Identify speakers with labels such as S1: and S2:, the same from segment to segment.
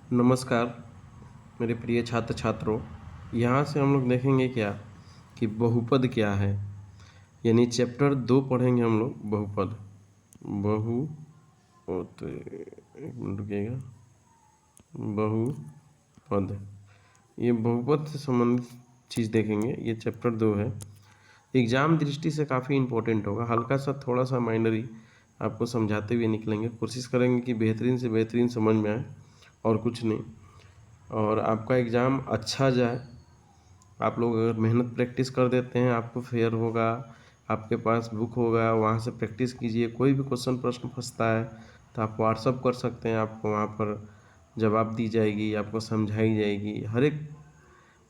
S1: नमस्कार मेरे प्रिय छात्र छात्रों। यहाँ से हम लोग देखेंगे क्या कि बहुपद क्या है, यानी चैप्टर 2 पढ़ेंगे हम लोग बहुपद। तो एक मिनट रुकिएगा। बहुपद, ये बहुपद से संबंधित चीज़ देखेंगे। ये चैप्टर 2 है। एग्ज़ाम दृष्टि से काफ़ी इम्पोर्टेंट होगा। हल्का सा थोड़ा सा माइनरी आपको समझाते हुए निकलेंगे। कोशिश करेंगे कि बेहतरीन से बेहतरीन समझ में आए और कुछ नहीं, और आपका एग्ज़ाम अच्छा जाए। आप लोग अगर मेहनत प्रैक्टिस कर देते हैं, आपको फेयर होगा। आपके पास बुक होगा, वहाँ से प्रैक्टिस कीजिए। कोई भी क्वेश्चन प्रश्न फंसता है तो आप व्हाट्सअप कर सकते हैं, आपको वहाँ पर जवाब दी जाएगी, आपको समझाई जाएगी। हर एक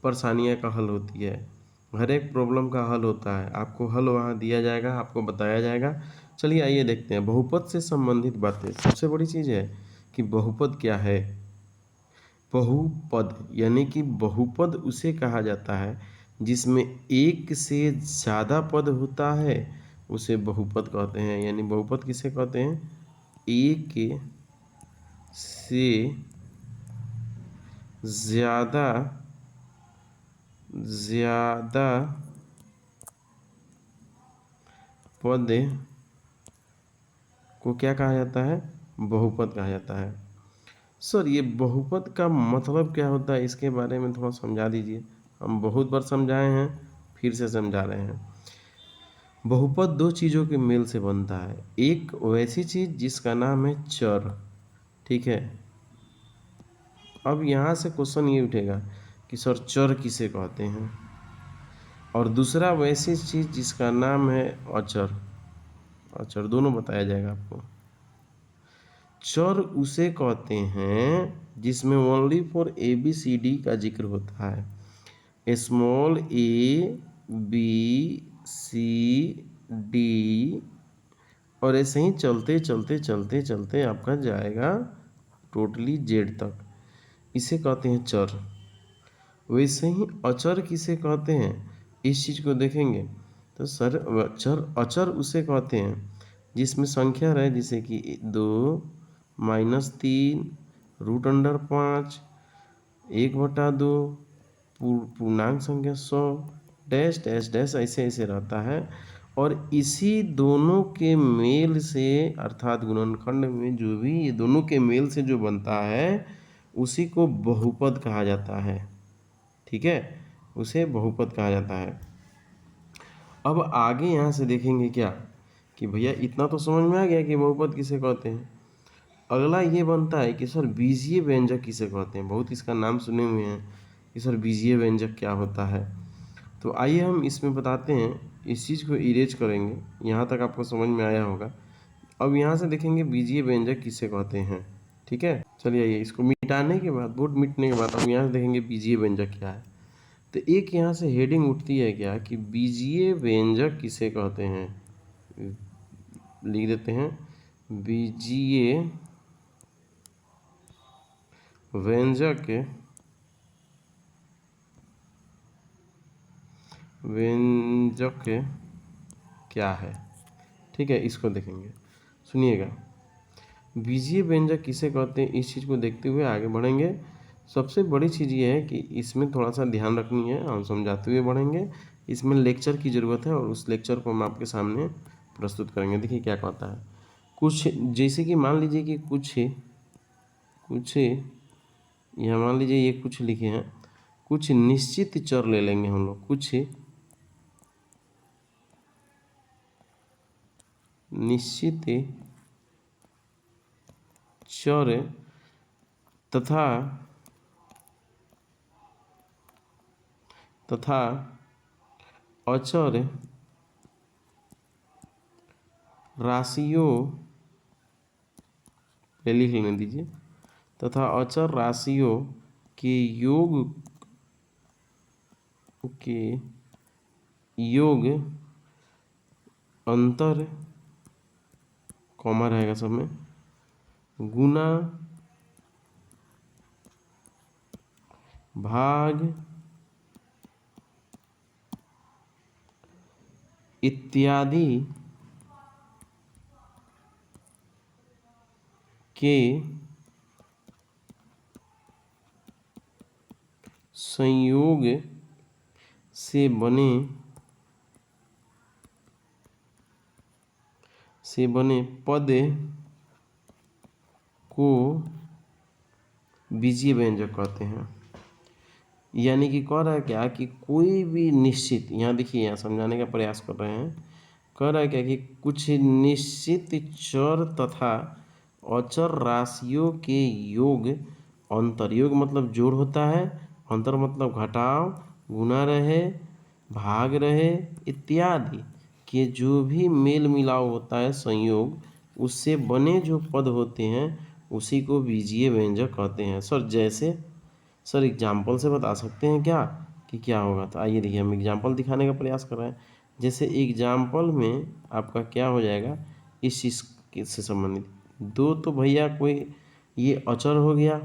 S1: परेशानियाँ का हल होती है, हर एक प्रॉब्लम का हल होता है। आपको हल वहाँ दिया जाएगा, आपको बताया जाएगा। चलिए आइए देखते हैं बहुपद से संबंधित बातें। सबसे बड़ी चीज़ है कि बहुपद क्या है। बहुपद यानी कि बहुपद उसे कहा जाता है जिसमें एक से ज़्यादा पद होता है, उसे बहुपद कहते हैं। यानी बहुपद किसे कहते हैं? एक से ज़्यादा ज़्यादा पद को क्या कहा जाता है? बहुपद कहा जाता है। सर ये बहुपद का मतलब क्या होता है, इसके बारे में थोड़ा समझा दीजिए। हम बहुत बार समझाए हैं, फिर से समझा रहे हैं। बहुपद दो चीज़ों के मेल से बनता है। एक वैसी चीज़ जिसका नाम है चर, ठीक है। अब यहाँ से क्वेश्चन ये उठेगा कि सर चर किसे कहते हैं, और दूसरा वैसी चीज़ जिसका नाम है अचर। अचर दोनों बताया जाएगा आपको। चर उसे कहते हैं जिसमें ओनली फॉर ABCD का जिक्र होता है। स्मॉल ABCD, और ऐसे ही चलते चलते चलते चलते आपका जाएगा टोटली जेड तक। इसे कहते हैं चर। वैसे ही अचर किसे कहते हैं, इस चीज़ को देखेंगे तो सर अचर उसे कहते हैं जिसमें संख्या रहे, जैसे कि 2, -3, √5, 1/2, पूर्णांक संख्या 100, डैश डैश डैश, ऐसे ऐसे रहता है। और इसी दोनों के मेल से, अर्थात गुणनखंड में जो भी ये दोनों के मेल से जो बनता है उसी को बहुपद कहा जाता है, ठीक है। उसे बहुपद कहा जाता है। अब आगे यहाँ से देखेंगे क्या कि भैया इतना तो समझ में आ गया कि बहुपद किसे कहते हैं। अगला ये बनता है कि सर बीजीय व्यंजक किसे कहते हैं। बहुत इसका नाम सुने हुए हैं कि सर बीजीय व्यंजक क्या होता है। तो आइए हम इसमें बताते हैं, इस चीज़ को इरेज करेंगे। यहाँ तक आपको समझ में आया होगा। अब यहाँ से देखेंगे बीजीय व्यंजक किसे कहते हैं, ठीक है। चलिए आइए इसको मिटाने के बाद, बोर्ड मिटने के बाद अब यहाँ से देखेंगे बीजीय व्यंजक क्या है। तो एक यहाँ से हेडिंग उठती है क्या कि बीजीय व्यंजक किसे कहते हैं। लिख देते हैं बीजीय व्यंजक क्या है, ठीक है। इसको देखेंगे, सुनिएगा। बीजीय व्यंजक किसे कहते हैं, इस चीज़ को देखते हुए आगे बढ़ेंगे। सबसे बड़ी चीज़ ये है कि इसमें थोड़ा सा ध्यान रखनी है, हम समझाते हुए बढ़ेंगे। इसमें लेक्चर की ज़रूरत है और उस लेक्चर को हम आपके सामने प्रस्तुत करेंगे। देखिए क्या कहता है। कुछ जैसे कि मान लीजिए कि कुछ यहाँ मान लीजिए ये कुछ लिखे हैं, कुछ निश्चित चर ले लेंगे हम लोग। कुछ निश्चित चर तथा अचर राशियों पे लिख लेने दीजिए, तथा अचर राशियों के योग अंतर, कॉमा रहेगा सब में, गुना भाग इत्यादि के संयोग से बने पद को बीजीय व्यंजक कहते हैं। यानी कि कह रहा है क्या कि कोई भी निश्चित, यहाँ देखिए यहाँ समझाने का प्रयास कर रहे हैं, कह रहा है क्या कि कुछ निश्चित चर तथा अचर राशियों के योग, अंतर, योग मतलब जोड़ होता है, अंतर मतलब घटाव, गुना रहे, भाग रहे इत्यादि के जो भी मेल मिलाव होता है संयोग, उससे बने जो पद होते हैं उसी को बीजीय व्यंजक कहते हैं। सर जैसे, सर एग्जाम्पल से बता सकते हैं क्या कि क्या होगा? तो आइए देखिए हम एग्जाम्पल दिखाने का प्रयास कर रहे हैं। जैसे एग्जाम्पल में आपका क्या हो जाएगा, इस चीज़ से संबंधित दो, तो भैया कोई ये अचर हो गया,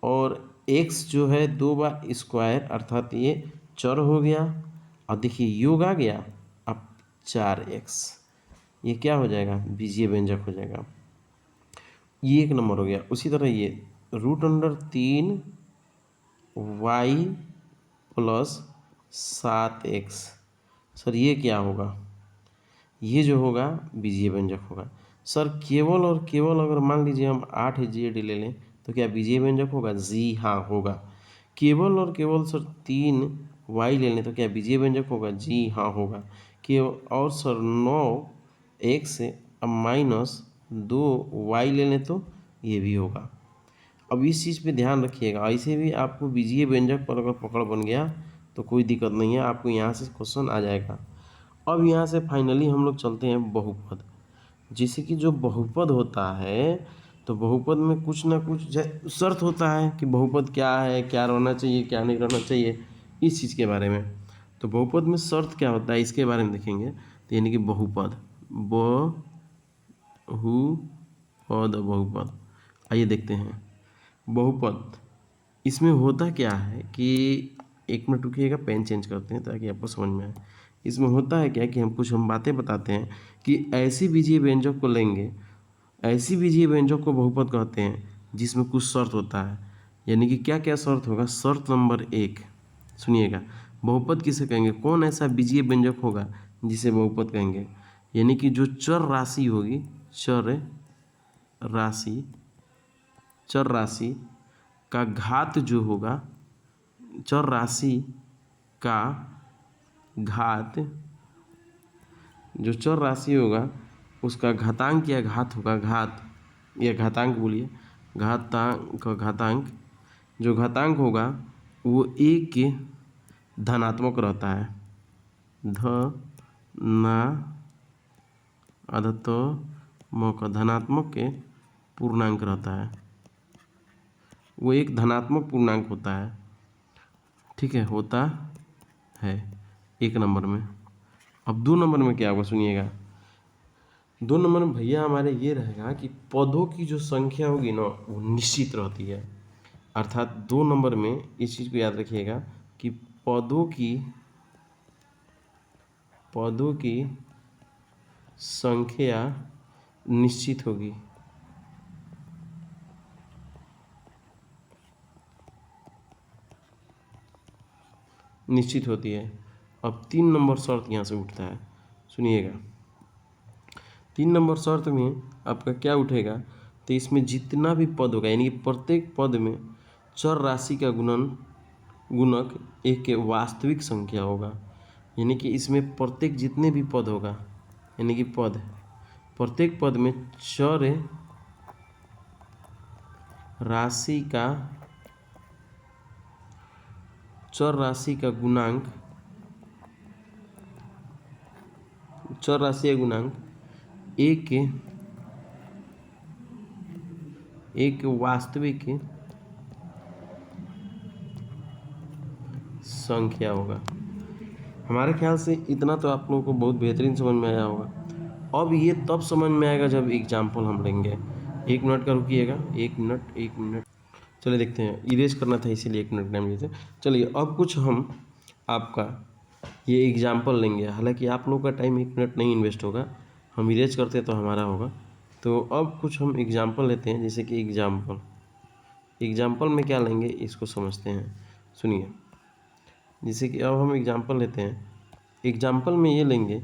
S1: और x जो है 2 अर्थात ये चर हो गया, और देखिए योग आ गया, अब 4x, ये क्या हो जाएगा, बीजीय व्यंजक हो जाएगा। ये एक नंबर हो गया। उसी तरह ये √3y + 7x, सर ये क्या होगा, ये जो होगा बीजीय व्यंजक होगा। सर केवल और केवल अगर मान लीजिए हम 8z ले लें तो क्या बीजीय व्यंजक होगा? जी हाँ होगा। केवल और केवल सर 3y ले लें तो क्या बीजीय व्यंजक होगा? जी हाँ होगा। और सर 9x -2y ले लें तो ये भी होगा। अब इस चीज़ पे ध्यान रखिएगा, ऐसे भी आपको बीजीय व्यंजक पर अगर पकड़ बन गया तो कोई दिक्कत नहीं है, आपको यहाँ से क्वेश्चन आ जाएगा। अब यहाँ से फाइनली हम लोग चलते हैं बहुपद। जैसे कि जो बहुपद होता है तो बहुपद में कुछ ना कुछ शर्त होता है कि बहुपद क्या है, क्या रहना चाहिए, क्या नहीं रहना चाहिए, इस चीज़ के बारे में। तो बहुपद में शर्त क्या होता है इसके बारे में देखेंगे। तो यानी कि बहुपद, बहुपद, आइए देखते हैं बहुपद। इसमें होता क्या है कि, एक मिनट रुकिएगा, पेन चेंज करते हैं ताकि आपको समझ में आए। इसमें होता है क्या कि हम बातें बताते हैं कि ऐसी बीजीय व्यंजक को लेंगे, ऐसी बीजीय व्यंजक को बहुपद कहते हैं जिसमें कुछ शर्त होता है। यानी कि क्या क्या शर्त होगा? शर्त नंबर 1 सुनिएगा, बहुपद किसे कहेंगे, कौन ऐसा बीजीय व्यंजक होगा जिसे बहुपद कहेंगे? यानी कि जो चर राशि होगी, चर राशि का घात जो होगा, चर राशि का घात, जो चर राशि होगा उसका घातांक या घात होगा, घात या घातांक बोलिए, घातांक, जो घातांक होगा वो 1 के धनात्मक रहता है, धनात्मक के पूर्णांक रहता है, वो एक धनात्मक पूर्णांक होता है, ठीक है, होता है 1 नंबर में। अब 2 नंबर में क्या होगा सुनिएगा, 2 नंबर में भैया हमारे ये रहेगा कि पदों की जो संख्या होगी ना वो निश्चित रहती है। अर्थात 2 नंबर में इस चीज़ को याद रखिएगा कि पदों की संख्या निश्चित होगी। निश्चित होती है। अब 3 नंबर शर्त यहाँ से उठता है, सुनिएगा। 3 नंबर शर्त में आपका क्या उठेगा, तो इसमें जितना भी पद होगा, यानी कि प्रत्येक पद में चर राशि का गुणक 1 के वास्तविक संख्या होगा। यानी कि इसमें प्रत्येक जितने भी पद होगा, यानी कि प्रत्येक पद में चर राशि का गुणांक, चर राशि का गुणांक 1 वास्तविक संख्या होगा। हमारे ख्याल से इतना तो आप लोगों को बहुत बेहतरीन समझ में आया होगा। अब ये तब समझ में आएगा जब एग्जाम्पल हम लेंगे। 1 मिनट का रुकिएगा, 1 मिनट, चलिए देखते हैं। इरेज करना था इसीलिए 1 मिनट टाइम लेते। चलिए अब कुछ हम आपका ये एग्जाम्पल लेंगे। हालांकि आप लोगों का टाइम 1 मिनट नहीं इन्वेस्ट होगा, हम इरेज करते तो हमारा होगा। तो अब कुछ हम एग्जाम्पल लेते हैं, जैसे कि एग्जाम्पल में क्या लेंगे इसको समझते हैं। सुनिए, जैसे कि अब हम एग्जांपल लेते हैं। एग्जांपल में ये लेंगे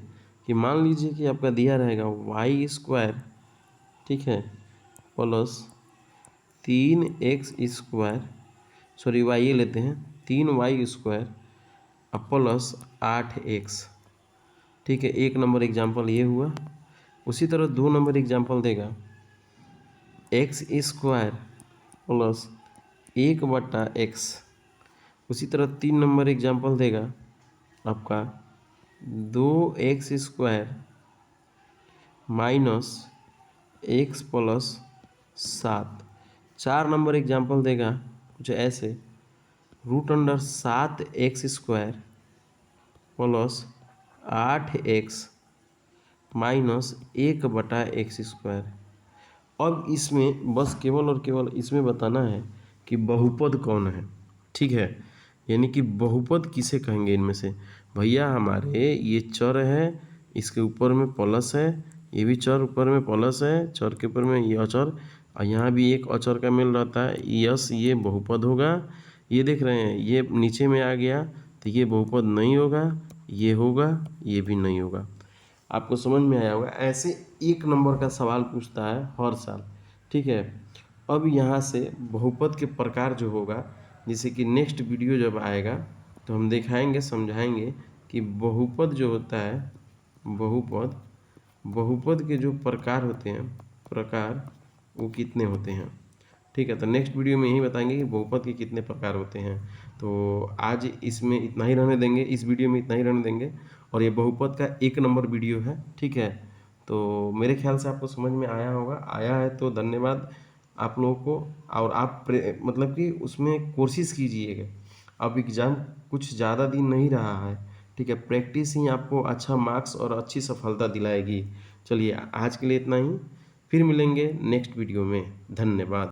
S1: कि मान लीजिए कि आपका दिया रहेगा वाई स्क्वायर, ठीक है, प्लस 3x², सॉरी वाई ये लेते हैं 3y² प्लस 8x, ठीक है। एक नंबर एग्जांपल ये हुआ। उसी तरह 2 नंबर एग्जांपल देगा x² प्लस 1/x। उसी तरह 3 नंबर एग्जांपल देगा आपका 2x² minus x plus 7। 4 number example देगा कुछ ऐसे √7x² plus 8x minus 1/x²। अब इसमें बस केवल और केवल इसमें बताना है कि बहुपद कौन है, ठीक है। यानी कि बहुपद किसे कहेंगे इनमें से। भैया हमारे ये चर है, इसके ऊपर में प्लस है, ये भी चर ऊपर में प्लस है, चर के ऊपर में ये अचर, और यहाँ भी एक अचर का मेल रहता है, यस ये बहुपद होगा। ये देख रहे हैं ये नीचे में आ गया तो ये बहुपद नहीं होगा, ये होगा, ये भी नहीं होगा। आपको समझ में आया होगा। ऐसे 1 नंबर का सवाल पूछता है हर साल, ठीक है। अब यहाँ से बहुपद के प्रकार जो होगा, जैसे कि नेक्स्ट वीडियो जब आएगा तो हम दिखाएंगे, समझाएंगे कि बहुपद जो होता है, बहुपद के जो प्रकार होते हैं, प्रकार वो कितने होते हैं, ठीक है। तो नेक्स्ट वीडियो में यही बताएंगे कि बहुपद के कितने प्रकार होते हैं। तो आज इसमें इतना ही रहने देंगे, इस वीडियो में इतना ही रहने देंगे। और ये बहुपद का 1 नंबर वीडियो है, ठीक है। तो मेरे ख्याल से आपको समझ में आया होगा। आया है तो धन्यवाद आप लोगों को। और आप मतलब कि उसमें कोशिश कीजिएगा। अब एग्ज़ाम कुछ ज़्यादा दिन नहीं रहा है, ठीक है। प्रैक्टिस ही आपको अच्छा मार्क्स और अच्छी सफलता दिलाएगी। चलिए आज के लिए इतना ही, फिर मिलेंगे नेक्स्ट वीडियो में। धन्यवाद।